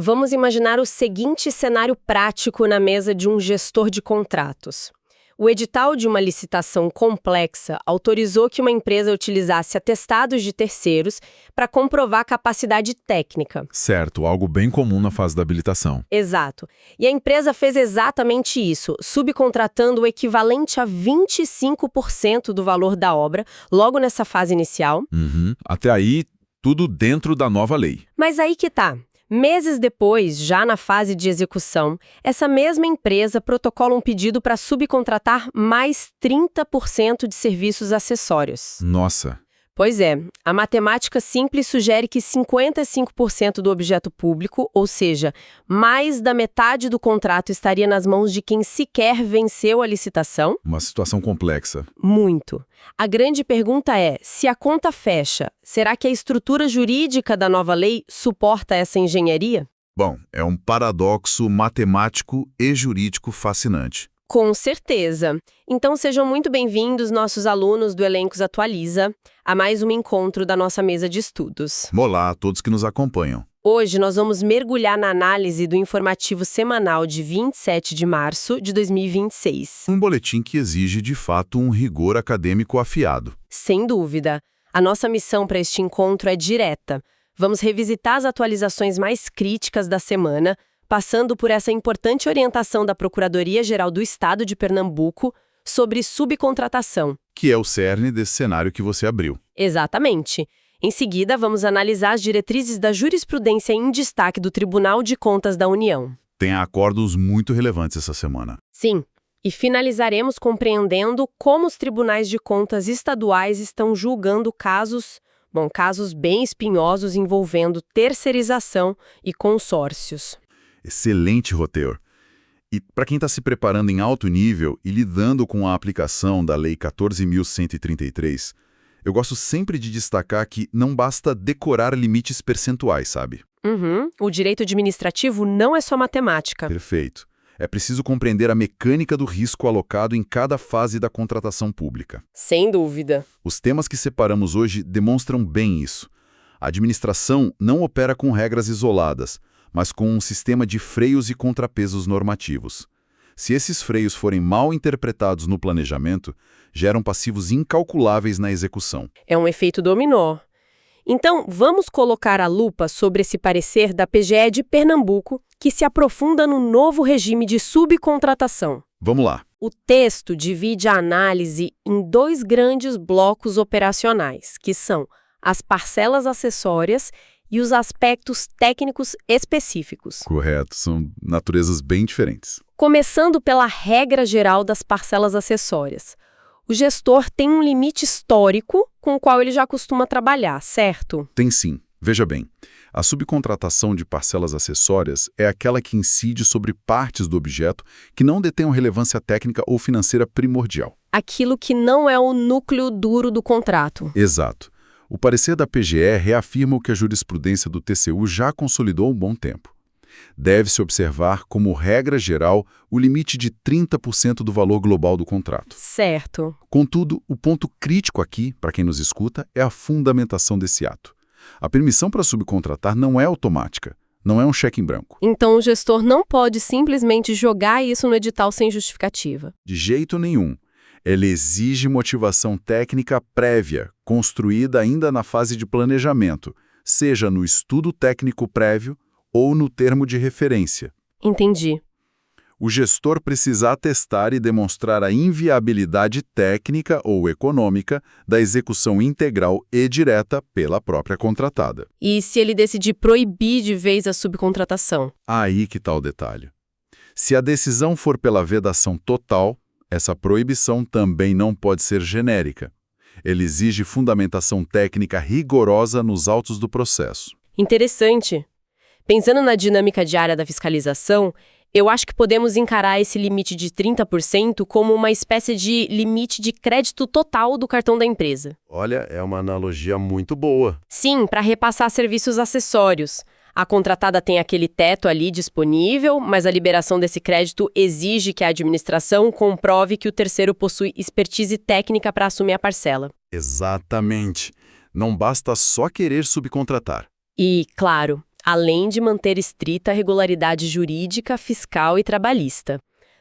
Vamos imaginar o seguinte cenário prático na mesa de um gestor de contratos. O edital de uma licitação complexa autorizou que uma empresa utilizasse atestados de terceiros para comprovar capacidade técnica. Certo, algo bem comum na fase da habilitação. Exato. E a empresa fez exatamente isso, subcontratando o equivalente a 25% do valor da obra, logo nessa fase inicial. Até aí, tudo dentro da nova lei. Mas aí que tá. Meses depois, já na fase de execução, essa mesma empresa protocola um pedido para subcontratar mais 30% de serviços acessórios. Nossa, Pois é, a matemática simples sugere que 55% do objeto público, ou seja, mais da metade do contrato estaria nas mãos de quem sequer venceu a licitação? uma situação complexa. Muito. A grande pergunta é, se a conta fecha, será que a estrutura jurídica da nova lei suporta essa engenharia? Bom, é um paradoxo matemático e jurídico fascinante. Com certeza. Então sejam muito bem-vindos, nossos alunos do Elencos Atualiza, a mais um encontro da nossa mesa de estudos. Olá a todos que nos acompanham. Hoje nós vamos mergulhar na análise do informativo semanal de 27 de março de 2026. Um boletim que exige, de fato, um rigor acadêmico afiado. Sem dúvida. A nossa missão para este encontro é direta. Vamos revisitar as atualizações mais críticas da semana, passando por essa importante orientação da Procuradoria-Geral do Estado de Pernambuco sobre subcontratação. Que é o cerne desse cenário que você abriu. Exatamente. Em seguida, vamos analisar as diretrizes da jurisprudência em destaque do Tribunal de Contas da União. Tem acordos muito relevantes essa semana. Sim. E finalizaremos compreendendo como os tribunais de contas estaduais estão julgando casos bem espinhosos envolvendo terceirização e consórcios. Excelente roteiro. E para quem está se preparando em alto nível e lidando com a aplicação da Lei 14.133, eu gosto sempre de destacar que não basta decorar limites percentuais, sabe? O direito administrativo não é só matemática. Perfeito. É preciso compreender a mecânica do risco alocado em cada fase da contratação pública. Sem dúvida. Os temas que separamos hoje demonstram bem isso. A administração não opera com regras isoladas, mas com um sistema de freios e contrapesos normativos. Se esses freios forem mal interpretados no planejamento, geram passivos incalculáveis na execução. É um efeito dominó. Então, vamos colocar a lupa sobre esse parecer da PGE de Pernambuco, que se aprofunda no novo regime de subcontratação. Vamos lá. O texto divide a análise em dois grandes blocos operacionais, que são as parcelas acessórias e os aspectos técnicos específicos. Correto, são naturezas bem diferentes. Começando pela regra geral das parcelas acessórias. O gestor tem um limite histórico com o qual ele já costuma trabalhar, certo? Tem sim. Veja bem, a subcontratação de parcelas acessórias é aquela que incide sobre partes do objeto que não detenham relevância técnica ou financeira primordial. Aquilo que não é o núcleo duro do contrato. Exato. O parecer da PGE reafirma o que a jurisprudência do TCU já consolidou há um bom tempo. Deve-se observar como regra geral o limite de 30% do valor global do contrato. Certo. Contudo, o ponto crítico aqui, para quem nos escuta, é a fundamentação desse ato. A permissão para subcontratar não é automática, não é um cheque em branco. Então o gestor não pode simplesmente jogar isso no edital sem justificativa. De jeito nenhum. Ele exige motivação técnica prévia, construída ainda na fase de planejamento, seja no estudo técnico prévio ou no termo de referência. Entendi. O gestor precisa atestar e demonstrar a inviabilidade técnica ou econômica da execução integral e direta pela própria contratada. E se ele decidir proibir de vez a subcontratação? Aí que está o detalhe. Se a decisão for pela vedação total, essa proibição também não pode ser genérica. Ele exige fundamentação técnica rigorosa nos autos do processo. Interessante. Pensando na dinâmica diária da fiscalização, eu acho que podemos encarar esse limite de 30% como uma espécie de limite de crédito total do cartão da empresa. Olha, é uma analogia muito boa. Sim, para repassar serviços acessórios. A contratada tem aquele teto ali disponível, mas a liberação desse crédito exige que a administração comprove que o terceiro possui expertise técnica para assumir a parcela. Exatamente. Não basta só querer subcontratar. E, claro, além de manter estrita regularidade jurídica, fiscal e trabalhista.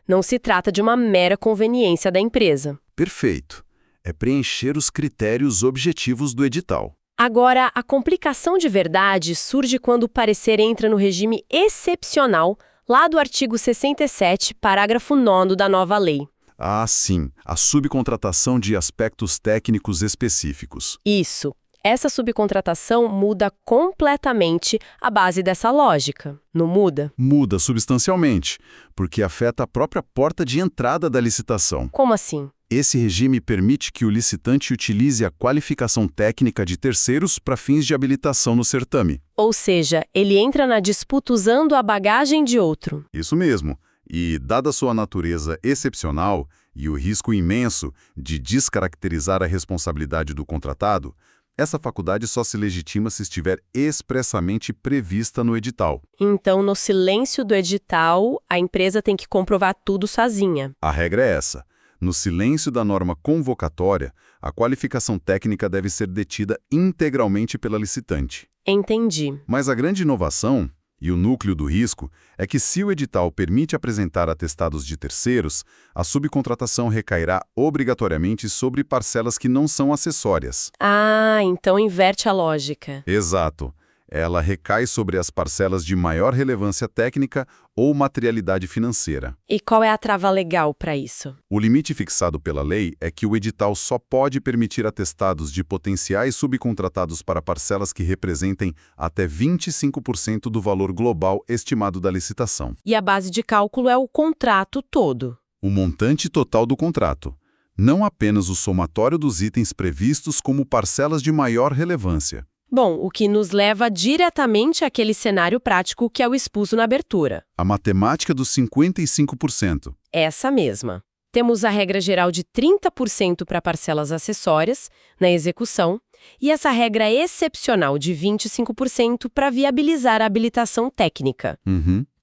Não se trata de uma mera conveniência da empresa. Perfeito. É preencher os critérios objetivos do edital. Agora, a complicação de verdade surge quando o parecer entra no regime excepcional, lá do artigo 67, parágrafo 9º da nova lei. Ah, sim, a subcontratação de aspectos técnicos específicos. Isso. Essa subcontratação muda completamente a base dessa lógica, não muda? Muda substancialmente, porque afeta a própria porta de entrada da licitação. Como assim? Esse regime permite que o licitante utilize a qualificação técnica de terceiros para fins de habilitação no certame. Ou seja, ele entra na disputa usando a bagagem de outro. Isso mesmo. E, dada sua natureza excepcional e o risco imenso de descaracterizar a responsabilidade do contratado, essa faculdade só se legitima se estiver expressamente prevista no edital. Então, no silêncio do edital, a empresa tem que comprovar tudo sozinha. A regra é essa. No silêncio da norma convocatória, a qualificação técnica deve ser detida integralmente pela licitante. Entendi. Mas a grande inovação, e o núcleo do risco, é que se o edital permite apresentar atestados de terceiros, a subcontratação recairá obrigatoriamente sobre parcelas que não são acessórias. Ah, então inverte a lógica. Exato. Ela recai sobre as parcelas de maior relevância técnica ou materialidade financeira. E qual é a trava legal para isso? O limite fixado pela lei é que o edital só pode permitir atestados de potenciais subcontratados para parcelas que representem até 25% do valor global estimado da licitação. E a base de cálculo é o contrato todo. O montante total do contrato, não apenas o somatório dos itens previstos como parcelas de maior relevância. Bom, o que nos leva diretamente àquele cenário prático que é o expulso na abertura. A matemática dos 55%. Essa mesma. Temos a regra geral de 30% para parcelas acessórias, na execução, e essa regra excepcional de 25% para viabilizar a habilitação técnica.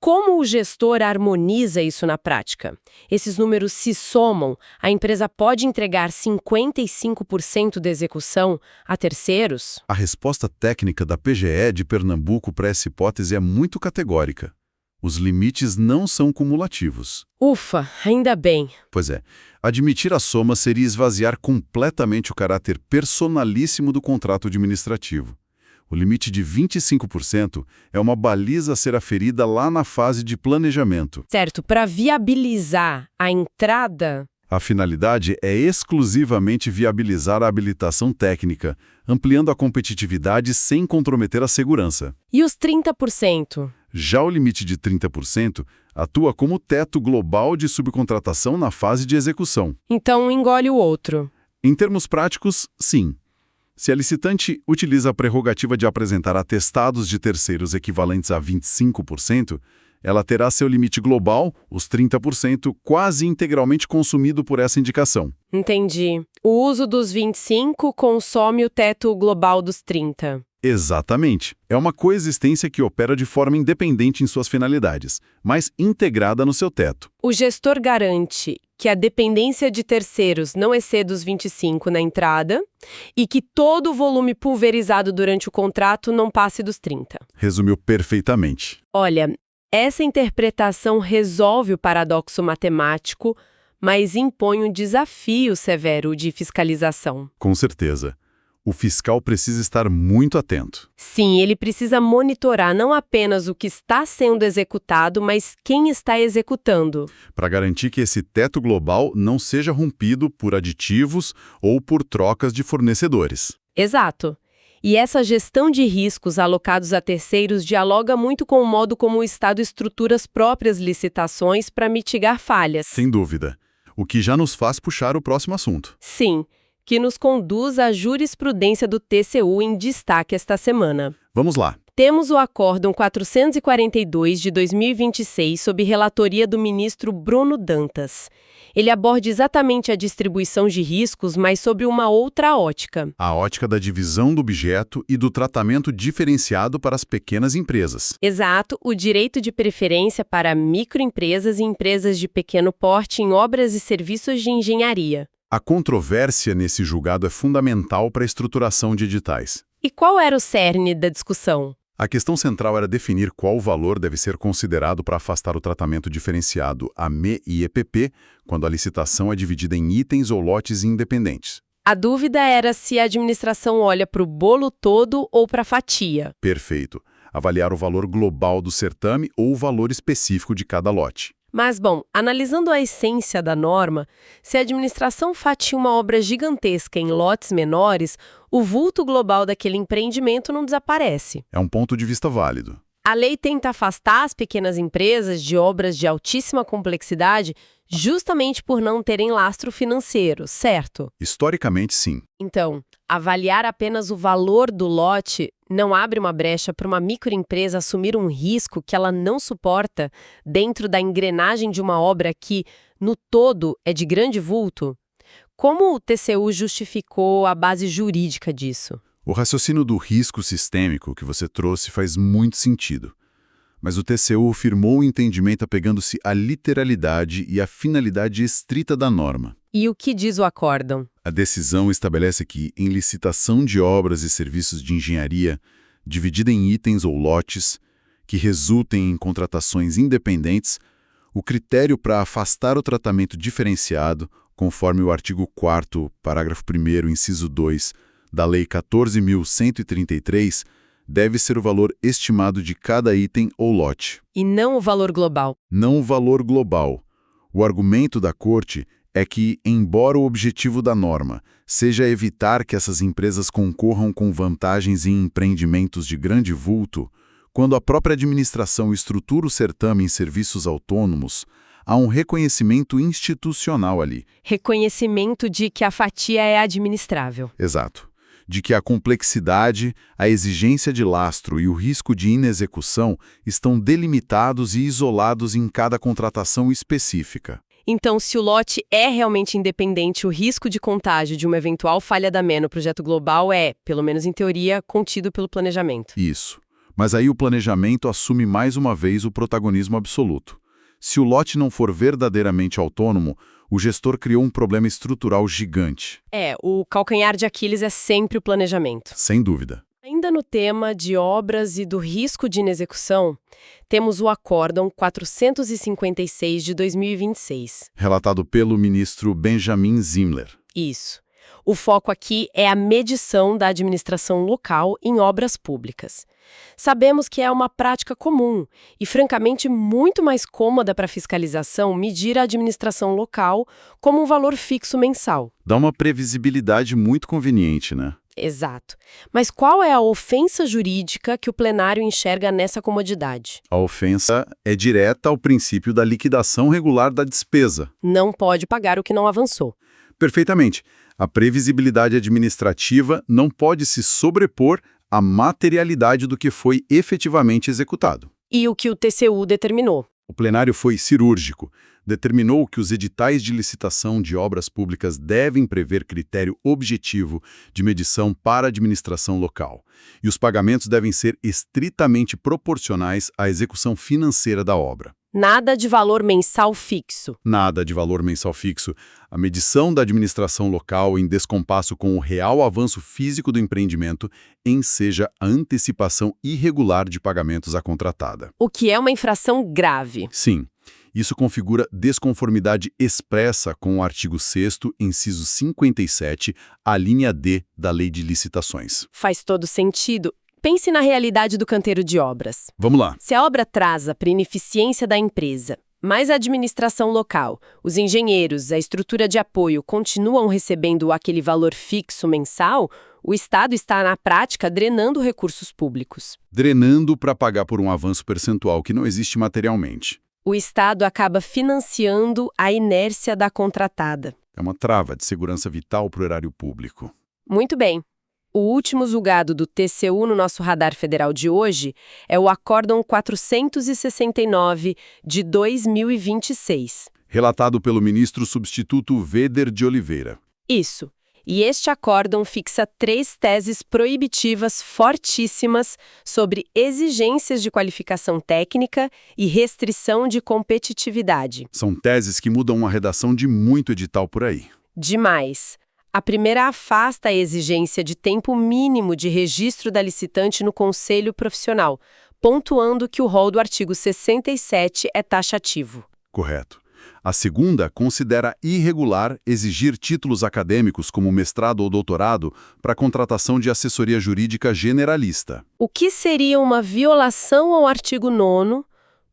Como o gestor harmoniza isso na prática? Esses números se somam, a empresa pode entregar 55% da execução a terceiros? A resposta técnica da PGE de Pernambuco para essa hipótese é muito categórica. Os limites não são cumulativos. Ufa, ainda bem. Pois é, admitir a soma seria esvaziar completamente o caráter personalíssimo do contrato administrativo. O limite de 25% é uma baliza a ser aferida lá na fase de planejamento. Certo, para viabilizar a entrada... A finalidade é exclusivamente viabilizar a habilitação técnica, ampliando a competitividade sem comprometer a segurança. E os 30%? Já o limite de 30% atua como teto global de subcontratação na fase de execução. Então, engole o outro. Em termos práticos, sim. Se a licitante utiliza a prerrogativa de apresentar atestados de terceiros equivalentes a 25%, ela terá seu limite global, os 30%, quase integralmente consumido por essa indicação. Entendi. O uso dos 25 consome o teto global dos 30. Exatamente. É uma coexistência que opera de forma independente em suas finalidades, mas integrada no seu teto. O gestor garante que a dependência de terceiros não exceda os 25 na entrada e que todo o volume pulverizado durante o contrato não passe dos 30. Resumiu perfeitamente. Olha, essa interpretação resolve o paradoxo matemático, mas impõe um desafio severo de fiscalização. Com certeza. O fiscal precisa estar muito atento. Sim, ele precisa monitorar não apenas o que está sendo executado, mas quem está executando. Para garantir que esse teto global não seja rompido por aditivos ou por trocas de fornecedores. Exato. E essa gestão de riscos alocados a terceiros dialoga muito com o modo como o Estado estrutura as próprias licitações para mitigar falhas. Sem dúvida. O que já nos faz puxar o próximo assunto. Sim, que nos conduz à jurisprudência do TCU em destaque esta semana. Vamos lá. Temos o Acórdão 442 de 2026 sob relatoria do ministro Bruno Dantas. Ele aborda exatamente a distribuição de riscos, mas sobre uma outra ótica. A ótica da divisão do objeto e do tratamento diferenciado para as pequenas empresas. Exato, o direito de preferência para microempresas e empresas de pequeno porte em obras e serviços de engenharia. A controvérsia nesse julgado é fundamental para a estruturação de editais. E qual era o cerne da discussão? A questão central era definir qual valor deve ser considerado para afastar o tratamento diferenciado AME e EPP quando a licitação é dividida em itens ou lotes independentes. A dúvida era se a administração olha para o bolo todo ou para a fatia. Perfeito. Avaliar o valor global do certame ou o valor específico de cada lote. Mas, bom, analisando a essência da norma, se a administração fatia uma obra gigantesca em lotes menores, o vulto global daquele empreendimento não desaparece. É um ponto de vista válido. A lei tenta afastar as pequenas empresas de obras de altíssima complexidade justamente por não terem lastro financeiro, certo? Historicamente, sim. Então, avaliar apenas o valor do lote não abre uma brecha para uma microempresa assumir um risco que ela não suporta dentro da engrenagem de uma obra que, no todo, é de grande vulto? Como o TCU justificou a base jurídica disso? O raciocínio do risco sistêmico que você trouxe faz muito sentido. Mas o TCU firmou o entendimento apegando-se à literalidade e à finalidade estrita da norma. E o que diz o acórdão? A decisão estabelece que, em licitação de obras e serviços de engenharia, dividida em itens ou lotes, que resultem em contratações independentes, o critério para afastar o tratamento diferenciado, conforme o artigo 4º, parágrafo 1º, inciso 2, da Lei 14.133, deve ser o valor estimado de cada item ou lote. E não o valor global. Não o valor global. O argumento da Corte é que, embora o objetivo da norma seja evitar que essas empresas concorram com vantagens em empreendimentos de grande vulto, quando a própria administração estrutura o certame em serviços autônomos, há um reconhecimento institucional ali. Reconhecimento de que a fatia é administrável. Exato. De que a complexidade, a exigência de lastro e o risco de inexecução estão delimitados e isolados em cada contratação específica. Então, se o lote é realmente independente, o risco de contágio de uma eventual falha da AME no projeto global é, pelo menos em teoria, contido pelo planejamento. Isso. Mas aí o planejamento assume mais uma vez o protagonismo absoluto. Se o lote não for verdadeiramente autônomo, o gestor criou um problema estrutural gigante. O calcanhar de Aquiles é sempre o planejamento. Sem dúvida. Ainda no tema de obras e do risco de inexecução, temos o Acórdão 456 de 2026. Relatado pelo ministro Benjamin Zimler. Isso. O foco aqui é a medição da administração local em obras públicas. Sabemos que é uma prática comum e, francamente, muito mais cômoda para a fiscalização medir a administração local como um valor fixo mensal. Dá uma previsibilidade muito conveniente, né? Exato. Mas qual é a ofensa jurídica que o plenário enxerga nessa comodidade? A ofensa é direta ao princípio da liquidação regular da despesa. Não pode pagar o que não avançou. Perfeitamente. A previsibilidade administrativa não pode se sobrepor à materialidade do que foi efetivamente executado. E o que o TCU determinou? O plenário foi cirúrgico. Determinou que os editais de licitação de obras públicas devem prever critério objetivo de medição para a administração local. E os pagamentos devem ser estritamente proporcionais à execução financeira da obra. Nada de valor mensal fixo. Nada de valor mensal fixo. A medição da administração local em descompasso com o real avanço físico do empreendimento enseja a antecipação irregular de pagamentos à contratada. O que é uma infração grave. Sim. Isso configura desconformidade expressa com o artigo 6º, inciso 57, a linha D da Lei de Licitações. Faz todo sentido. Pense na realidade do canteiro de obras. Vamos lá. Se a obra atrasa para ineficiência da empresa, mas a administração local, os engenheiros, a estrutura de apoio continuam recebendo aquele valor fixo mensal, o Estado está, na prática, drenando recursos públicos. Drenando para pagar por um avanço percentual que não existe materialmente. O Estado acaba financiando a inércia da contratada. É uma trava de segurança vital para o erário público. Muito bem. O último julgado do TCU no nosso radar federal de hoje é o Acórdão 469 de 2026. Relatado pelo ministro substituto Véder de Oliveira. Isso. E este acórdão fixa 3 teses proibitivas fortíssimas sobre exigências de qualificação técnica e restrição de competitividade. São teses que mudam a redação de muito edital por aí. Demais. A primeira afasta a exigência de tempo mínimo de registro da licitante no conselho profissional, pontuando que o rol do artigo 67 é taxativo. Correto. A segunda considera irregular exigir títulos acadêmicos como mestrado ou doutorado para contratação de assessoria jurídica generalista. O que seria uma violação ao artigo 9º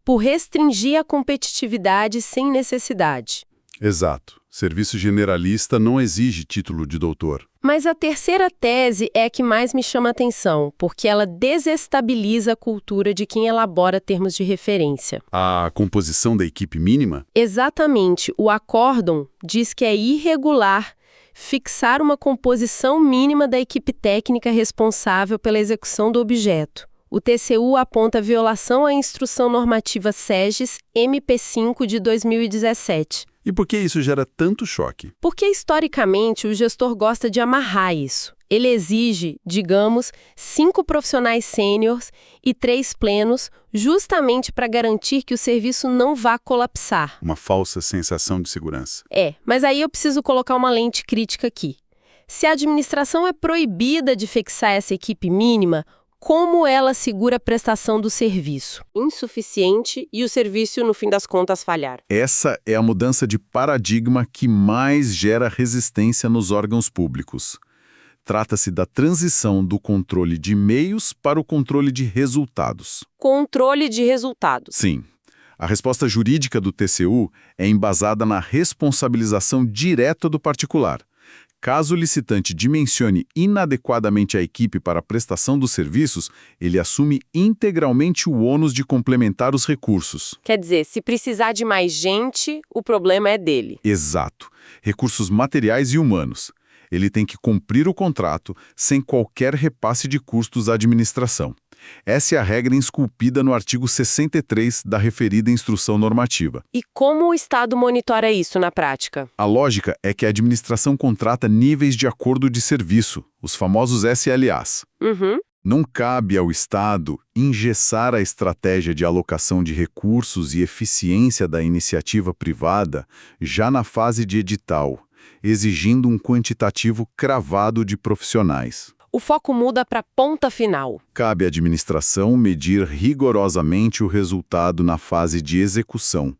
por restringir a competitividade sem necessidade. Exato. Serviço generalista não exige título de doutor. Mas a terceira tese é a que mais me chama a atenção, porque ela desestabiliza a cultura de quem elabora termos de referência. A composição da equipe mínima? Exatamente. O acórdão diz que é irregular fixar uma composição mínima da equipe técnica responsável pela execução do objeto. O TCU aponta violação à Instrução Normativa SEGES MP5 de 2017. E por que isso gera tanto choque? Porque, historicamente, o gestor gosta de amarrar isso. Ele exige, digamos, 5 profissionais sêniores e 3 plenos, justamente para garantir que o serviço não vá colapsar. Uma falsa sensação de segurança. Mas aí eu preciso colocar uma lente crítica aqui. Se a administração é proibida de fixar essa equipe mínima, como ela segura a prestação do serviço? Insuficiente e o serviço, no fim das contas, falhar. Essa é a mudança de paradigma que mais gera resistência nos órgãos públicos. Trata-se da transição do controle de meios para o controle de resultados. Controle de resultados. Sim. A resposta jurídica do TCU é embasada na responsabilização direta do particular. Caso o licitante dimensione inadequadamente a equipe para a prestação dos serviços, ele assume integralmente o ônus de complementar os recursos. Quer dizer, se precisar de mais gente, o problema é dele. Exato. Recursos materiais e humanos. Ele tem que cumprir o contrato sem qualquer repasse de custos à administração. Essa é a regra esculpida no artigo 63 da referida instrução normativa. E como o Estado monitora isso na prática? A lógica é que a administração contrata níveis de acordo de serviço, os famosos SLAs. Não cabe ao Estado engessar a estratégia de alocação de recursos e eficiência da iniciativa privada já na fase de edital, exigindo um quantitativo cravado de profissionais. O foco muda para a ponta final. Cabe à administração medir rigorosamente o resultado na fase de execução.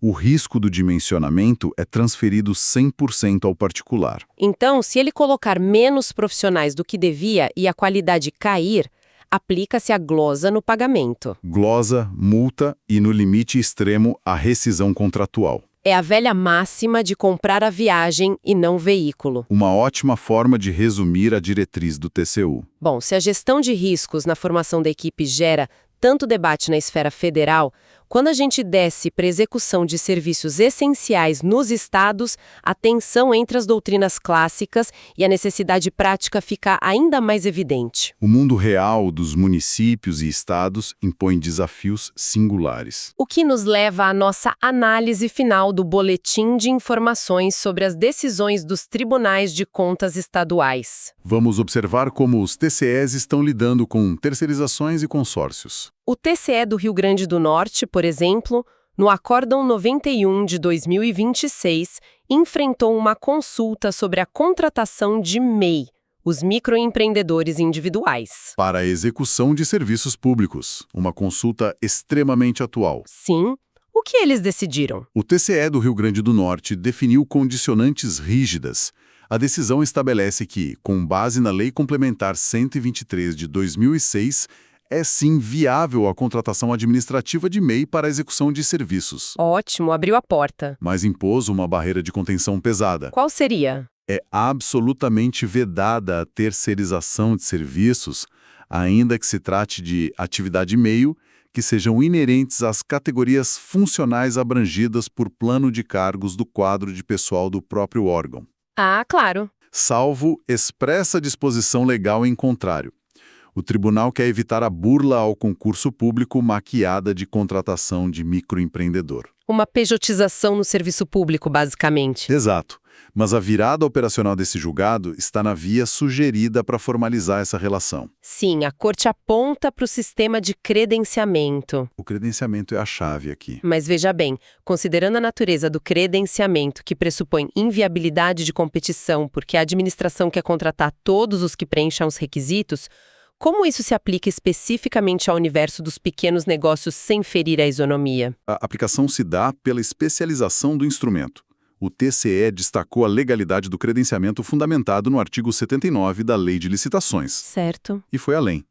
O risco do dimensionamento é transferido 100% ao particular. Então, se ele colocar menos profissionais do que devia e a qualidade cair, aplica-se a glosa no pagamento. Glosa, multa e, no limite extremo, a rescisão contratual. É a velha máxima de comprar a viagem e não o veículo. Uma ótima forma de resumir a diretriz do TCU. Bom, se a gestão de riscos na formação da equipe gera tanto debate na esfera federal, quando a gente desce para execução de serviços essenciais nos estados, a tensão entre as doutrinas clássicas e a necessidade prática fica ainda mais evidente. O mundo real dos municípios e estados impõe desafios singulares. O que nos leva à nossa análise final do Boletim de Informações sobre as decisões dos Tribunais de Contas Estaduais. Vamos observar como os TCEs estão lidando com terceirizações e consórcios. O TCE do Rio Grande do Norte, por exemplo, no Acórdão 91 de 2026, enfrentou uma consulta sobre a contratação de MEI, os microempreendedores individuais. Para a execução de serviços públicos, uma consulta extremamente atual. Sim. O que eles decidiram? O TCE do Rio Grande do Norte definiu condicionantes rígidas. A decisão estabelece que, com base na Lei Complementar 123 de 2006, é sim viável a contratação administrativa de MEI para a execução de serviços. Ótimo, abriu a porta. Mas impôs uma barreira de contenção pesada. Qual seria? É absolutamente vedada a terceirização de serviços, ainda que se trate de atividade meio, que sejam inerentes às categorias funcionais abrangidas por plano de cargos do quadro de pessoal do próprio órgão. Ah, claro. Salvo expressa disposição legal em contrário. O tribunal quer evitar a burla ao concurso público maquiada de contratação de microempreendedor. Uma pejotização no serviço público, basicamente. Exato. Mas a virada operacional desse julgado está na via sugerida para formalizar essa relação. Sim, a corte aponta para o sistema de credenciamento. O credenciamento é a chave aqui. Mas veja bem, considerando a natureza do credenciamento, que pressupõe inviabilidade de competição porque a administração quer contratar todos os que preencham os requisitos, como isso se aplica especificamente ao universo dos pequenos negócios sem ferir a isonomia? A aplicação se dá pela especialização do instrumento. O TCE destacou a legalidade do credenciamento fundamentado no artigo 79 da Lei de Licitações. Certo. E foi além.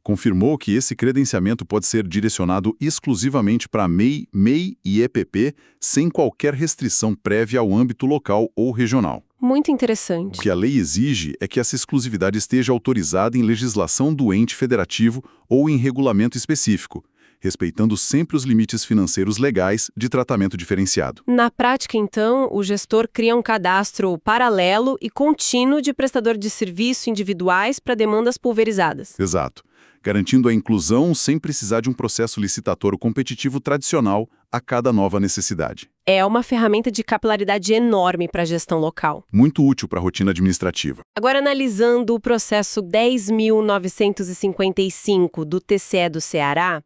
Confirmou que esse credenciamento pode ser direcionado exclusivamente para MEI, MEI e EPP, sem qualquer restrição prévia ao âmbito local ou regional. Muito interessante. O que a lei exige é que essa exclusividade esteja autorizada em legislação do ente federativo ou em regulamento específico, respeitando sempre os limites financeiros legais de tratamento diferenciado. Na prática, então, o gestor cria um cadastro paralelo e contínuo de prestador de serviço individuais para demandas pulverizadas. Exato. Garantindo a inclusão sem precisar de um processo licitatório competitivo tradicional a cada nova necessidade. É uma ferramenta de capilaridade enorme para a gestão local. Muito útil para a rotina administrativa. Agora, analisando o processo 10.955 do TCE do Ceará,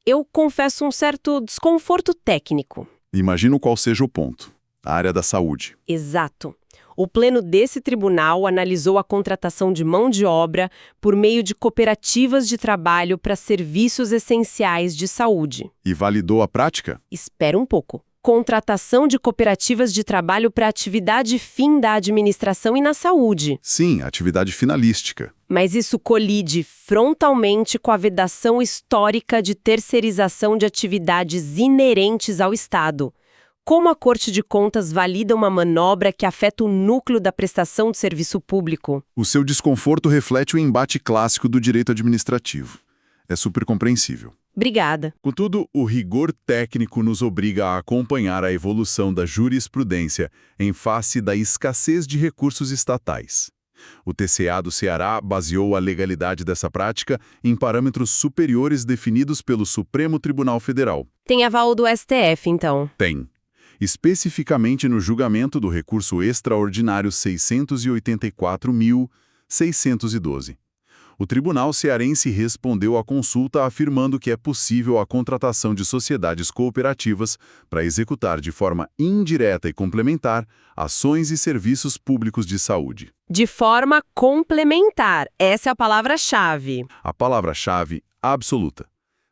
eu confesso um certo desconforto técnico. Imagino qual seja o ponto. A área da saúde. Exato. O pleno desse tribunal analisou a contratação de mão de obra por meio de cooperativas de trabalho para serviços essenciais de saúde. E validou a prática? Espera um pouco. Contratação de cooperativas de trabalho para atividade fim da administração e na saúde. Sim, atividade finalística. Mas isso colide frontalmente com a vedação histórica de terceirização de atividades inerentes ao Estado. Como a Corte de Contas valida uma manobra que afeta o núcleo da prestação de serviço público? O seu desconforto reflete o embate clássico do direito administrativo. É super compreensível. Obrigada. Contudo, o rigor técnico nos obriga a acompanhar a evolução da jurisprudência em face da escassez de recursos estatais. O TCA do Ceará baseou a legalidade dessa prática em parâmetros superiores definidos pelo Supremo Tribunal Federal. Tem aval do STF, então? Tem. Especificamente no julgamento do recurso extraordinário 684.612. O tribunal cearense respondeu à consulta afirmando que é possível a contratação de sociedades cooperativas para executar de forma indireta e complementar ações e serviços públicos de saúde. De forma complementar, essa é a palavra-chave. A palavra-chave absoluta.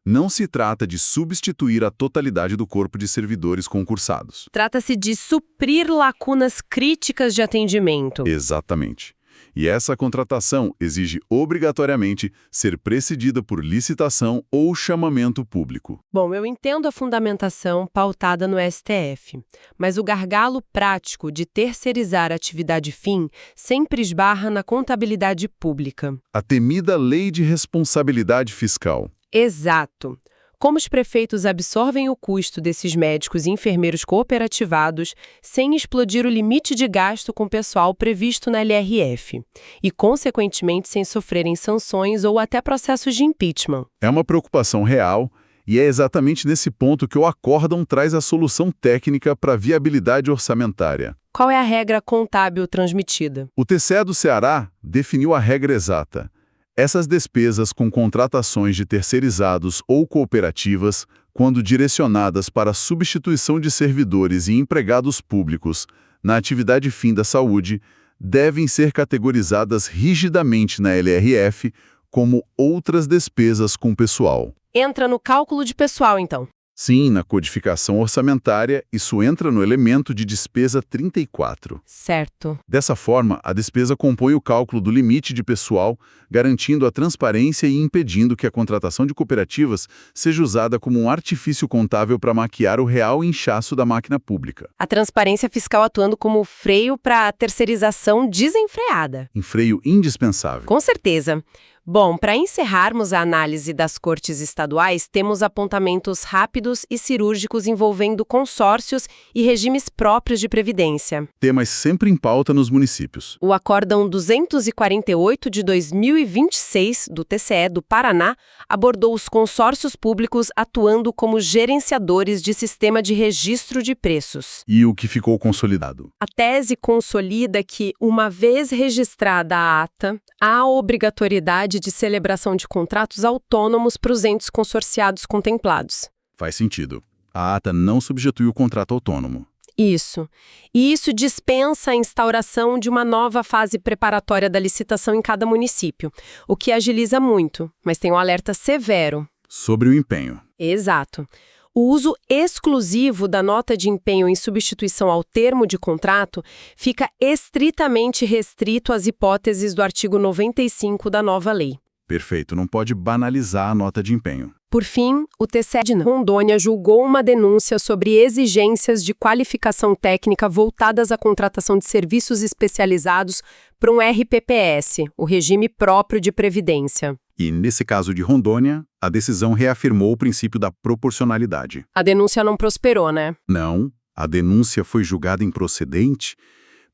Não se trata de substituir a totalidade do corpo de servidores concursados. Trata-se de suprir lacunas críticas de atendimento. Exatamente. E essa contratação exige obrigatoriamente ser precedida por licitação ou chamamento público. Bom, eu entendo a fundamentação pautada no STF, mas o gargalo prático de terceirizar a atividade fim sempre esbarra na contabilidade pública. A temida Lei de Responsabilidade Fiscal. Exato. Como os prefeitos absorvem o custo desses médicos e enfermeiros cooperativados sem explodir o limite de gasto com pessoal previsto na LRF e, consequentemente, sem sofrerem sanções ou até processos de impeachment. É uma preocupação real e é exatamente nesse ponto que o acórdão traz a solução técnica para a viabilidade orçamentária. Qual é a regra contábil transmitida? O TCE do Ceará definiu a regra exata. Essas despesas com contratações de terceirizados ou cooperativas, quando direcionadas para a substituição de servidores e empregados públicos na atividade fim da saúde, devem ser categorizadas rigidamente na LRF como outras despesas com pessoal. Entra no cálculo de pessoal, então. Sim, na codificação orçamentária, isso entra no elemento de despesa 34. Certo. Dessa forma, a despesa compõe o cálculo do limite de pessoal, garantindo a transparência e impedindo que a contratação de cooperativas seja usada como um artifício contábil para maquiar o real inchaço da máquina pública. A transparência fiscal atuando como freio para a terceirização desenfreada. Em freio indispensável. Com certeza. Bom, para encerrarmos a análise das cortes estaduais, temos apontamentos rápidos e cirúrgicos envolvendo consórcios e regimes próprios de previdência. Temas sempre em pauta nos municípios. O Acórdão 248 de 2026 do TCE do Paraná abordou os consórcios públicos atuando como gerenciadores de sistema de registro de preços. E o que ficou consolidado? A tese consolida que, uma vez registrada a ata, há obrigatoriedade de celebração de contratos autônomos para os entes consorciados contemplados. Faz sentido. A ata não substitui o contrato autônomo. Isso. E isso dispensa a instauração de uma nova fase preparatória da licitação em cada município, o que agiliza muito, mas tem um alerta severo. Sobre o empenho. Exato. O uso exclusivo da nota de empenho em substituição ao termo de contrato fica estritamente restrito às hipóteses do artigo 95 da nova lei. Perfeito, não pode banalizar a nota de empenho. Por fim, o TCE de Rondônia julgou uma denúncia sobre exigências de qualificação técnica voltadas à contratação de serviços especializados para um RPPS, o regime próprio de previdência. E, nesse caso de Rondônia, a decisão reafirmou o princípio da proporcionalidade. A denúncia não prosperou, né? Não, a denúncia foi julgada improcedente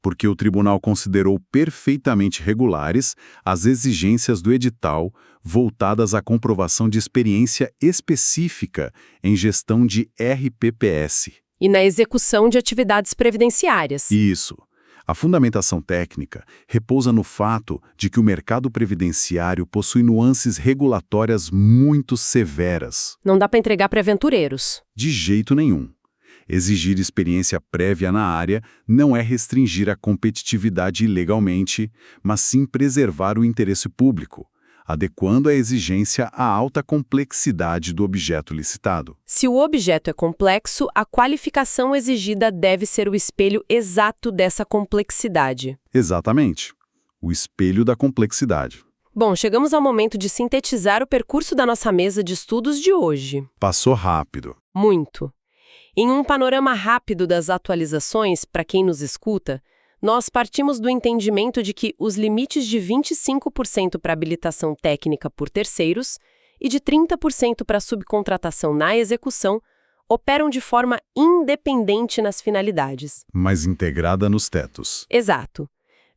porque o tribunal considerou perfeitamente regulares as exigências do edital voltadas à comprovação de experiência específica em gestão de RPPS. E na execução de atividades previdenciárias. Isso. A fundamentação técnica repousa no fato de que o mercado previdenciário possui nuances regulatórias muito severas. Não dá para entregar para aventureiros. De jeito nenhum. Exigir experiência prévia na área não é restringir a competitividade ilegalmente, mas sim preservar o interesse público, adequando a exigência à alta complexidade do objeto licitado. Se o objeto é complexo, a qualificação exigida deve ser o espelho exato dessa complexidade. Exatamente. O espelho da complexidade. Bom, chegamos ao momento de sintetizar o percurso da nossa mesa de estudos de hoje. Passou rápido. Muito. Em um panorama rápido das atualizações, para quem nos escuta, nós partimos do entendimento de que os limites de 25% para habilitação técnica por terceiros e de 30% para subcontratação na execução operam de forma independente nas finalidades. Mas integrada nos tetos. Exato.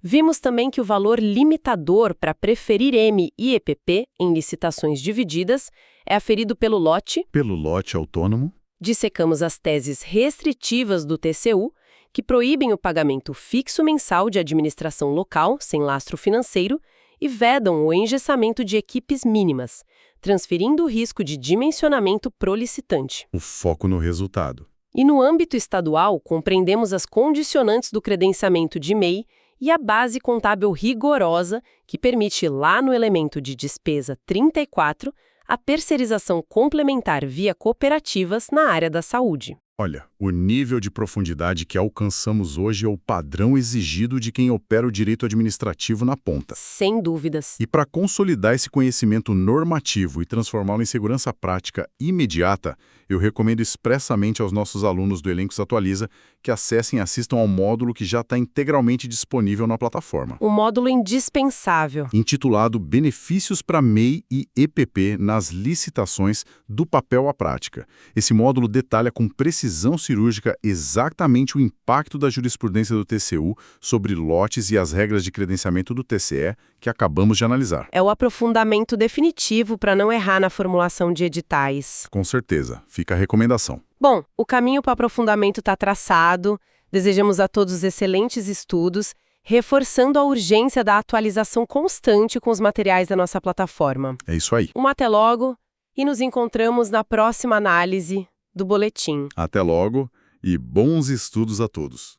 Vimos também que o valor limitador para preferir M e EPP em licitações divididas é aferido pelo lote. Pelo lote autônomo. Dissecamos as teses restritivas do TCU, que proíbem o pagamento fixo mensal de administração local, sem lastro financeiro, e vedam o engessamento de equipes mínimas, transferindo o risco de dimensionamento pro licitante. O foco no resultado. E no âmbito estadual, compreendemos as condicionantes do credenciamento de MEI e a base contábil rigorosa, que permite lá no elemento de despesa 34, a terceirização complementar via cooperativas na área da saúde. Olha, o nível de profundidade que alcançamos hoje é o padrão exigido de quem opera o direito administrativo na ponta. Sem dúvidas. E para consolidar esse conhecimento normativo e transformá-lo em segurança prática imediata, eu recomendo expressamente aos nossos alunos do Elencos Atualiza que acessem e assistam ao módulo que já está integralmente disponível na plataforma. Um módulo indispensável. Intitulado Benefícios para MEI e EPP nas licitações do papel à prática. Esse módulo detalha com precisão cirúrgica exatamente o impacto da jurisprudência do TCU sobre lotes e as regras de credenciamento do TCE que acabamos de analisar. É o aprofundamento definitivo para não errar na formulação de editais. Com certeza. Fica a recomendação. Bom, o caminho para o aprofundamento está traçado. Desejamos a todos excelentes estudos, reforçando a urgência da atualização constante com os materiais da nossa plataforma. É isso aí. Até logo e nos encontramos na próxima análise do Boletim. Até logo e bons estudos a todos.